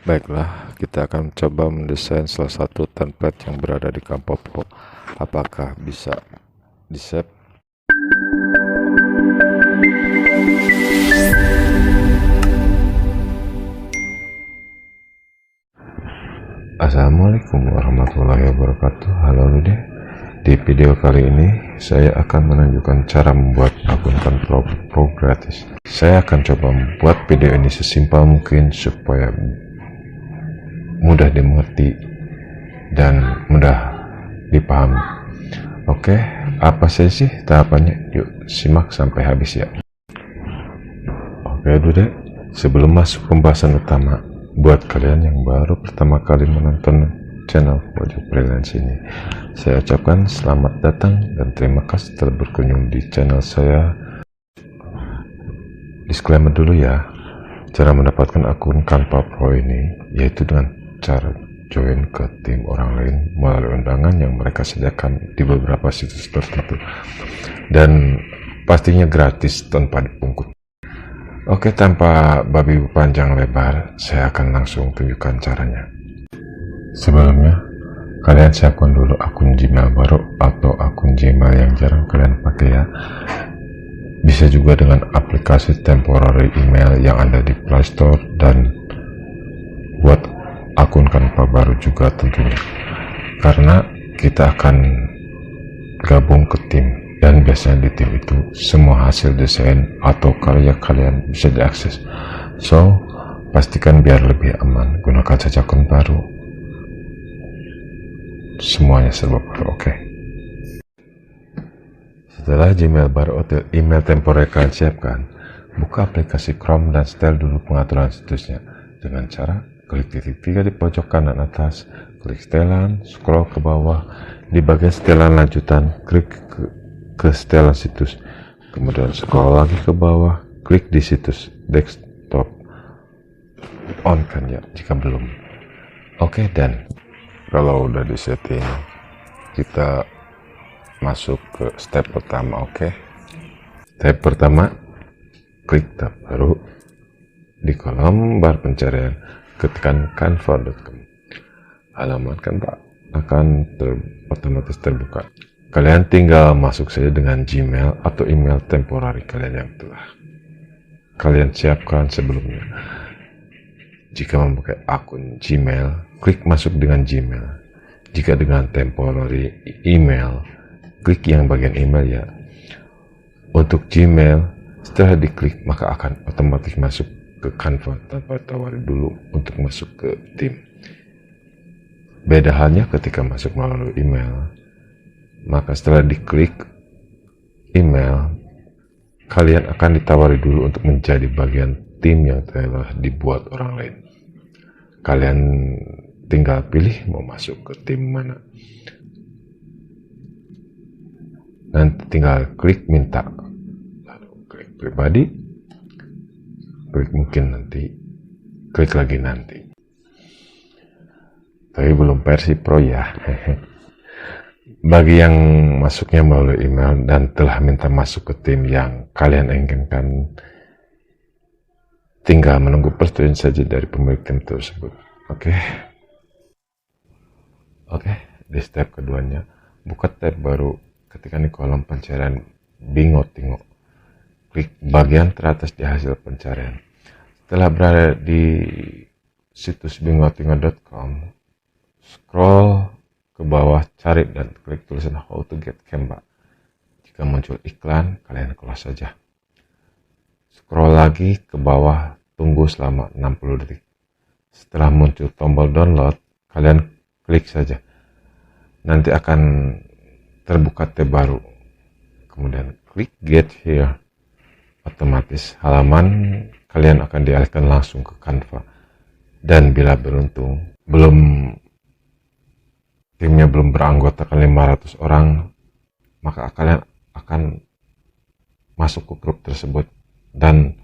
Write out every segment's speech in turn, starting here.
Baiklah, kita akan coba mendesain salah satu template yang berada di Canva Pro. Apakah bisa di-save? Assalamualaikum warahmatullahi wabarakatuh. Halo Lude. Di video kali ini saya akan menunjukkan cara membuat akun Canva Pro gratis. Saya akan coba membuat video ini sesimpel mungkin supaya mudah dimengerti dan mudah dipahami. Oke, apa sih tahapannya? Yuk simak sampai habis ya. Oke Dude, sebelum masuk pembahasan utama, buat kalian yang baru pertama kali menonton channel Pojok Freelance ini, saya ucapkan selamat datang dan terima kasih telah berkunjung di channel saya. Disclaimer dulu ya, cara mendapatkan akun Canva Pro ini yaitu dengan cara join ke tim orang lain melalui undangan yang mereka sediakan di beberapa situs tertentu, dan pastinya gratis tanpa dipungut. Oke, tanpa babi panjang lebar, saya akan langsung tunjukkan caranya. Sebelumnya, kalian siapkan dulu akun Gmail baru atau akun Gmail yang jarang kalian pakai ya. Bisa juga dengan aplikasi temporary email yang ada di Play Store, dan buat akun Canva baru juga tentunya, karena kita akan gabung ke tim, dan biasanya di tim itu semua hasil desain atau karya kalian bisa diakses. So, pastikan biar lebih aman, gunakan saja akun baru. Semuanya serba baru, oke? Setelah Gmail baru atau email temporer kalian siapkan, buka aplikasi Chrome dan setel dulu pengaturan situsnya dengan cara klik titik 3 di pojok kanan atas, klik setelan, scroll ke bawah, di bagian setelan lanjutan, klik ke setelan situs, kemudian scroll lagi ke bawah, klik di situs desktop, on kan ya jika belum. Oke, dan kalau udah di setting, kita masuk ke step pertama. Oke, step pertama, klik tab baru, di kolom bar pencarian ketikkan canva.com. halaman Canva akan otomatis terbuka. Kalian tinggal masuk saja dengan Gmail atau email temporary kalian yang telah kalian siapkan sebelumnya. Jika memakai akun Gmail, klik masuk dengan Gmail. Jika dengan temporary email, klik yang bagian email ya. Untuk Gmail, setelah diklik maka akan otomatis masuk ke Canva tanpa tawari dulu untuk masuk ke tim. Beda halnya ketika masuk melalui email, maka setelah diklik email, kalian akan ditawari dulu untuk menjadi bagian tim yang telah dibuat orang lain. Kalian tinggal pilih mau masuk ke tim mana. Nanti tinggal klik minta, lalu klik pribadi, klik mungkin nanti, klik lagi nanti. Tapi belum versi pro ya. Bagi yang masuknya melalui email dan telah minta masuk ke tim yang kalian inginkan, tinggal menunggu persetujuan saja dari pemilik tim tersebut. Oke, di step keduanya, buka tab baru, ketika di kolom pencarian Bingo-Tingo, klik bagian teratas di hasil pencarian. Setelah berada di situs bingotingo.com, scroll ke bawah, cari dan klik tulisan how to get Canva. Jika muncul iklan, kalian close saja. Scroll lagi ke bawah, tunggu selama 60 detik. Setelah muncul tombol download, kalian klik saja. Nanti akan terbuka tab baru. Kemudian klik get here. Otomatis halaman kalian akan dialihkan langsung ke Canva. Dan bila beruntung, timnya belum beranggotakan 500 orang, maka kalian akan masuk ke grup tersebut, dan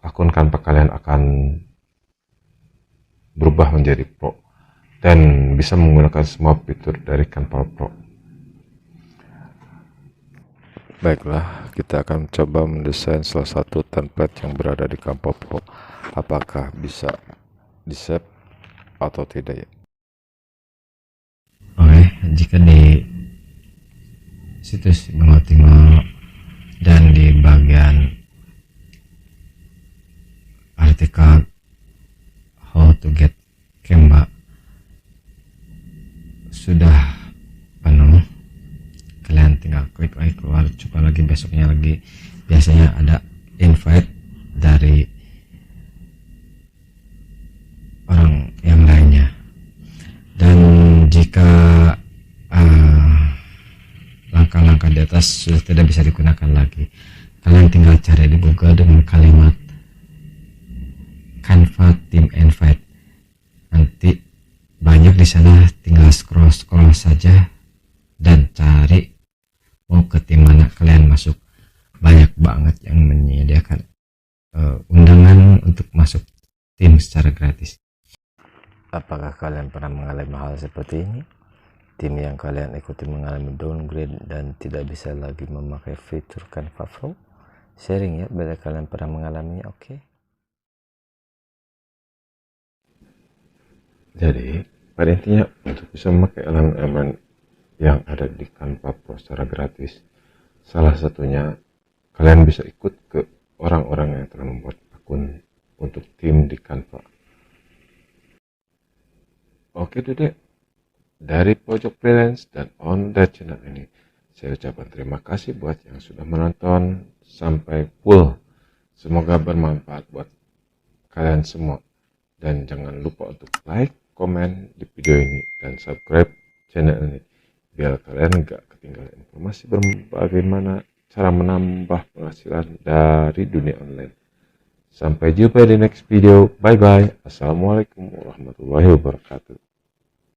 akun Canva kalian akan berubah menjadi pro dan bisa menggunakan semua fitur dari Canva Pro. Baiklah, kita akan coba mendesain salah satu template yang berada di Canva Pro. apakah bisa di-save atau tidak ya? Oke, jika di situs Bango Timo dan di bagian artikel how to get Canva sudah penuh, kalian tinggal klik lagi keluar, coba lagi, besoknya lagi. Biasanya ada invite dari orang yang lainnya. Dan jika langkah-langkah di atas sudah tidak bisa digunakan lagi, kalian tinggal cari di Google dengan kalimat Canva Team Invite. Nanti banyak di sana, tinggal scroll saja dan cari mau ke tim mana kalian masuk. Banyak banget yang menyediakan undangan untuk masuk tim secara gratis. Apakah kalian pernah mengalami hal seperti ini? Tim yang kalian ikuti mengalami downgrade dan tidak bisa lagi memakai fitur Canva Pro? Sharing ya bila kalian pernah mengalaminya, oke? Jadi, pada intinya untuk bisa memakai elemen-elemen yang ada di Canva Pro secara gratis, salah satunya kalian bisa ikut ke orang-orang yang telah membuat akun untuk tim di Canva. Oke Dede, dari Pojok Freelance dan On The Channel ini, saya ucapkan terima kasih buat yang sudah menonton sampai full. Semoga bermanfaat buat kalian semua. Dan jangan lupa untuk like, komen di video ini, dan subscribe channel ini, biar kalian gak ketinggalan informasi bagaimana cara menambah penghasilan dari dunia online. Sampai jumpa di next video. Bye bye. Assalamualaikum warahmatullahi wabarakatuh.